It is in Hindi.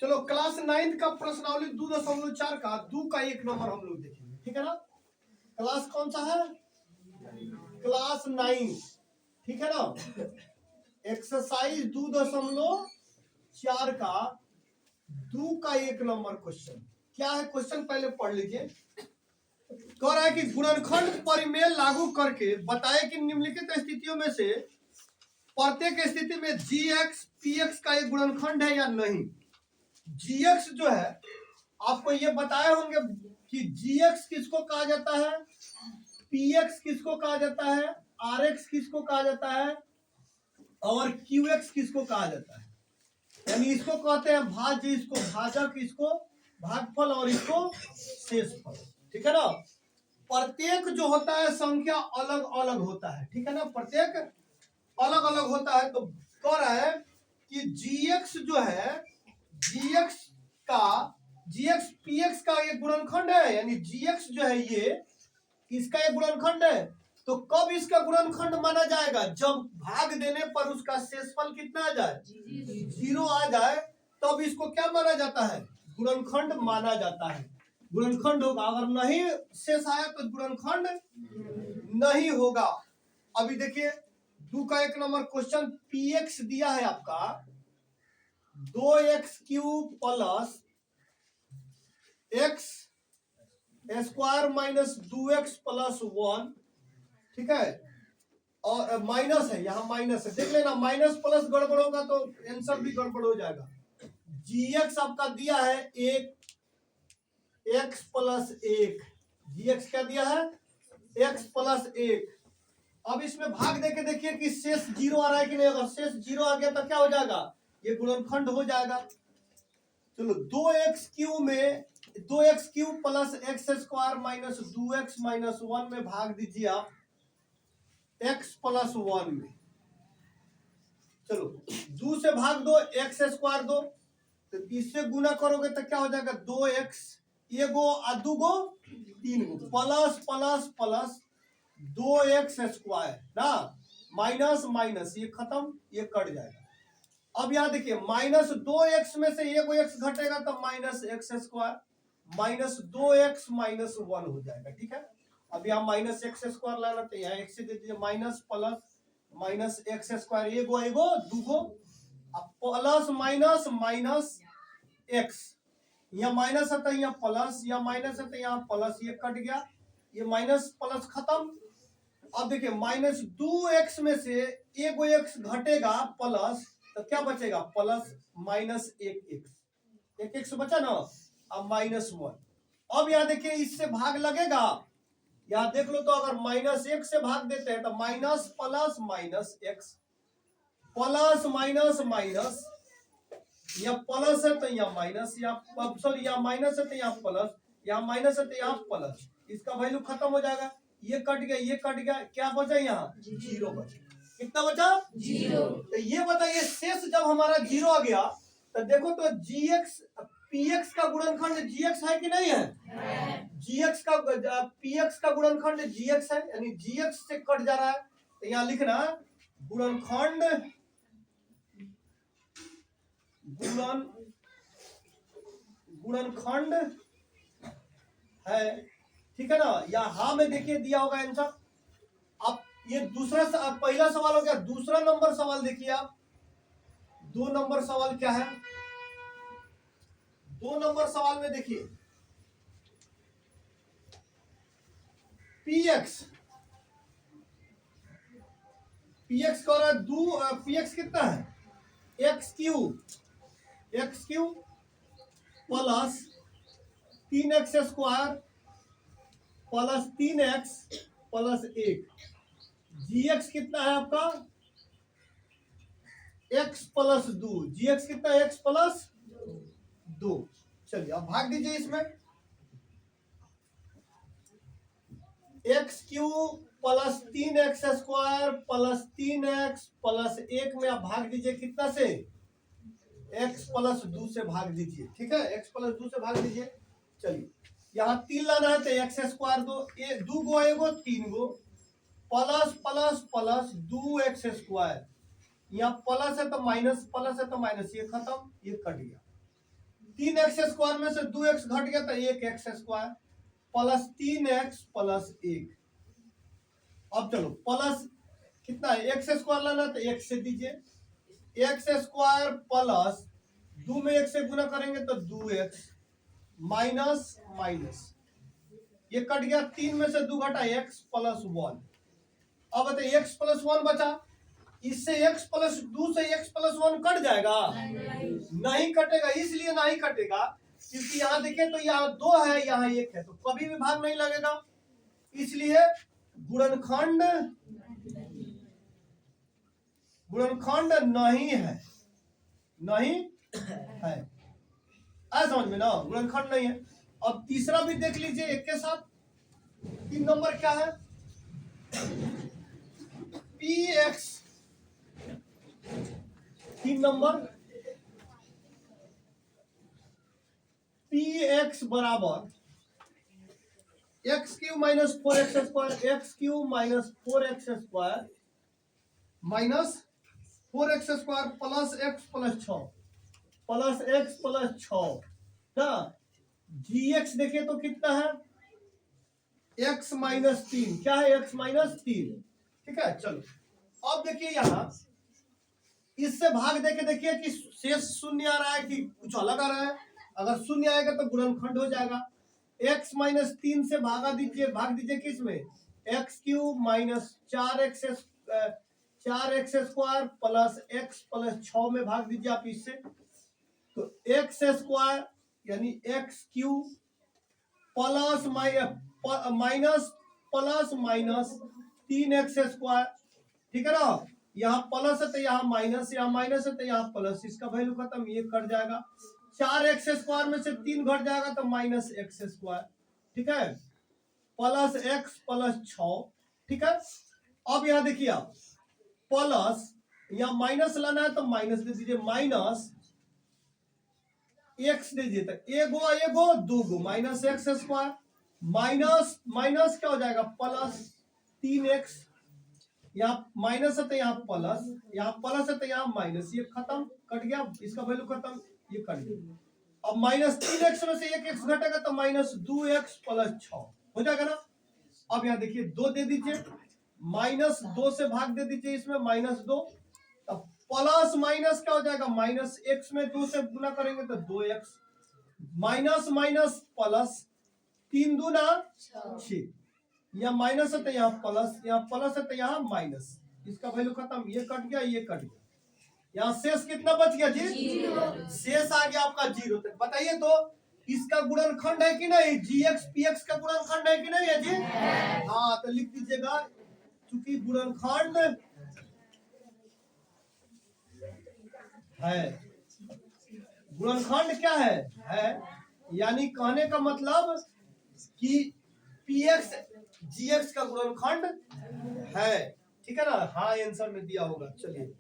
चलो क्लास 9 का प्रश्नावली 2.4 का 2 का 1 नंबर हम लोग देखेंगे, ठीक है ना। क्लास कौन सा है? क्लास 9, ठीक है ना। एक्सरसाइज 2.4 का 2 का 1 नंबर क्वेश्चन क्या है? क्वेश्चन पहले पढ़ लीजिए। कह रहा है कि गुणनखंड परिमेय लागू करके बताए कि निम्नलिखित स्थितियों में से प्रत्येक स्थिति में जीएक्स पीएक्स का एक गुणनखंड है या नहीं। जीएक्स जो है आपको ये बताए होंगे कि जीएक्स किसको कहा जाता है, पीएक्स किसको कहा जाता है, आरएक्स किसको कहा जाता है और क्यूएक्स किसको कहा जाता है। यानी इसको कहते हैं भाज्य, इसको भाजक, इसको भागफल और इसको शेषफल, ठीक है ना। प्रत्येक जो होता है संख्या अलग अलग होता है, ठीक है ना। प्रत्येक अलग अलग होता है। तो कह रहा है कि जीएक्स जो है जीएक्स पीएक्स का ये गुणनखंड है, यानी जीएक्स जो है ये इसका एक गुणनखंड है। तो कब इसका गुणनखंड माना जाएगा? जब भाग देने पर उसका शेषफल कितना आ जाए, 0 आ जाए, तब इसको क्या माना जाता है? गुणनखंड माना जाता है। गुणनखंड होगा। अगर नहीं शेष आया तो गुणनखंड नहीं होगा। अभी देखिए 2 का 1 नंबर क्वेश्चन पीएक्स दिया है आपका 2x³ plus x square minus 2x plus 1, ठीक है। और माइनस है, यहाँ माइनस है, देख लेना। माइनस प्लस गड़बड़ होगा तो आंसर भी गड़बड़ हो जाएगा। जीएक्स आपका दिया है 1x प्लस 1। जीएक्स क्या दिया है? x plus 1। अब इसमें भाग देके देखिए कि शेष 0 आ रहा है कि नहीं। अगर शेष 0 आ गया तो क्या हो जाएगा? ये गुणनखंड हो जाएगा। चलो 2x³ में 2x³ plus x square minus 2x minus 1 में भाग दीजिए आप x प्लस 1 में। चलो 2 से भाग दो, x स्क्वायर दो, तो इससे गुना करोगे तो क्या हो जाएगा? 2x एगो आ दूगो 3 गो plus plus plus 2x square ना, माइनस माइनस ये खत्म, ये कट जाएगा। अब यहाँ देखिए माइनस 2x में से एगो x घटेगा तो minus x square, minus 2x minus 1 हो जाएगा, ठीक है। अब यहाँ माइनस x स्क्वायर लाना तो यहाँ x से दे दीजिए, minus plus minus x square एगो एगो दूगो, अब प्लस माइनस माइनस x, यहाँ माइनस है तो यहाँ प्लस, यहाँ माइनस है तो यहाँ प्लस, ये कट गया, ये माइनस प्लस खत्म। अब देखिए माइनस 2x में से एगो x घटेगा प्लस, तो क्या बचेगा? प्लस माइनस 1x बचा ना, अब माइनस 1। अब यहाँ देखिए इससे भाग लगेगा, यहाँ देख लो तो अगर माइनस 1 से भाग देते हैं तो minus plus minus x plus minus minus, या प्लस है तो यहाँ माइनस, या सॉरी यहाँ माइनस है तो यहाँ प्लस, यहाँ माइनस है तो यहाँ प्लस, इसका वैल्यू खत्म हो जाएगा। ये कट गया, ये कट गया, क्या बचा? यहाँ 0 बचा। कितना बचा? 0। तो ये बताइए शेष जब हमारा 0 आ गया तो देखो तो जीएक्स पीएक्स का गुणनखंड जीएक्स है कि नहीं है? जीएक्स का पीएक्स का गुणनखंड जीएक्स है, यानी जीएक्स से कट जा रहा है। तो यहाँ लिखना गुणनखंड गुणनखंड है, ठीक है ना। या हाँ में देखिए दिया होगा आंसर। अब ये दूसरा पहला सवाल हो गया। दूसरा नंबर सवाल देखिए आप, 2 नंबर सवाल क्या है? 2 नंबर सवाल में देखिए पीएक्स का रहा है पीएक्स कितना है? x³ plus 3x square plus 3x plus 1। GX कितना है आपका? x plus 2। जीएक्स कितना है? x plus 2। चलिए अब भाग दीजिए इसमें, x³ plus 3x square plus 3x plus 1 में आप भाग दीजिए कितना से? x प्लस 2 से भाग दीजिए, ठीक है। x प्लस 2 से भाग दीजिए। चलिए यहाँ 3 लाना है तो x स्क्वायर दो गो एगो 3 गो plus plus plus 2x square, यहाँ प्लस है तो माइनस, प्लस है तो माइनस, ये खत्म, ये कट गया। 3x² में से 2x घट गया तो 1x² प्लस 3x प्लस 1। अब चलो प्लस कितना है, x² लाना तो 1 से दीजिए, x² प्लस 2 में 1 से गुना करेंगे तो 2x माइनस माइनस ये कट गया, 3 में से 2 घटा x प्लस 1। अब बताइए x प्लस 1 बचा, इससे x प्लस 2 से x प्लस 1 कट जाएगा? नहीं कटेगा। इसलिए नहीं कटेगा क्योंकि यहाँ देखिए तो यहाँ 2 है यहाँ 1 है, तो कभी भी भाग नहीं लगेगा, इसलिए गुणनखंड नहीं है, नहीं है। आया समझ में ना, गुणनखंड नहीं है। अब तीसरा भी देख लीजिए एक के साथ। 3 नंबर क्या है, px, 3 नंबर px बराबर x³ minus 4x² x³ minus 4x² minus 4x² plus x plus 6 plus x plus 6 ना। gx देखिए तो कितना है, x माइनस 3। क्या है, x माइनस 3। ठीक है, चलो अब देखिए यहाँ इससे भाग देके देखिए कि शेष शून्य आ रहा है कि कुछ अलग आ रहा है। अगर शून्य आएगा तो गुणनखंड हो जाएगा। x माइनस 3 से भाग दीजिए किसमें, x³ minus 4x² plus x plus 6 में भाग दीजिए आप इससे, तो x² यानी x³ plus minus plus minus 3x²। ठीक है ना, यहाँ प्लस है तो यहाँ माइनस, यहाँ माइनस है तो यहाँ प्लस, इसका वैल्यू खत्म, ये कट जाएगा। 4x² में से 3 घट जाएगा तो माइनस x²। ठीक है, प्लस x प्लस 6। ठीक है, अब यहाँ देखिए आप प्लस, यहाँ माइनस लाना है तो माइनस दे दीजिए, माइनस x दे दीजिए, तो एगो 2 गो माइनस x² माइनस माइनस क्या हो जाएगा, प्लस 3x। यहाँ माइनस है तो यहाँ प्लस, यहाँ प्लस है तो यहाँ माइनस, ये खत्म, कट गया, इसका वैल्यू खत्म, ये कट गया। अब माइनस 3x में से 1x घटेगा तो माइनस 2x प्लस 6 हो जाएगा ना। अब यहाँ देखिए 2 दे दीजिए, माइनस 2 से भाग दे दीजिए इसमें, माइनस 2, अब प्लस माइनस क्या हो जाएगा, माइनस x में 2 से गुना करेंगे तो 2x माइनस माइनस प्लस, 3 दूना 6, यहाँ माइनस है तो यहाँ प्लस, यहाँ प्लस है तो यहाँ माइनस, इसका वैल्यू खत्म, ये कट गया, ये कट गया। यहाँ शेष कितना बच गया जी, शेष आ गया आपका 0। बताइए तो इसका गुणनखंड है कि नहीं, gx px का गुणनखंड है कि नहीं है जी? हाँ, तो लिख दीजिएगा, चूंकि गुणनखंड है, गुणनखंड क्या है यानी कहने का मतलब कि px gx का गुणनखंड है। ठीक है ना, हाँ आंसर में दिया होगा। चलिए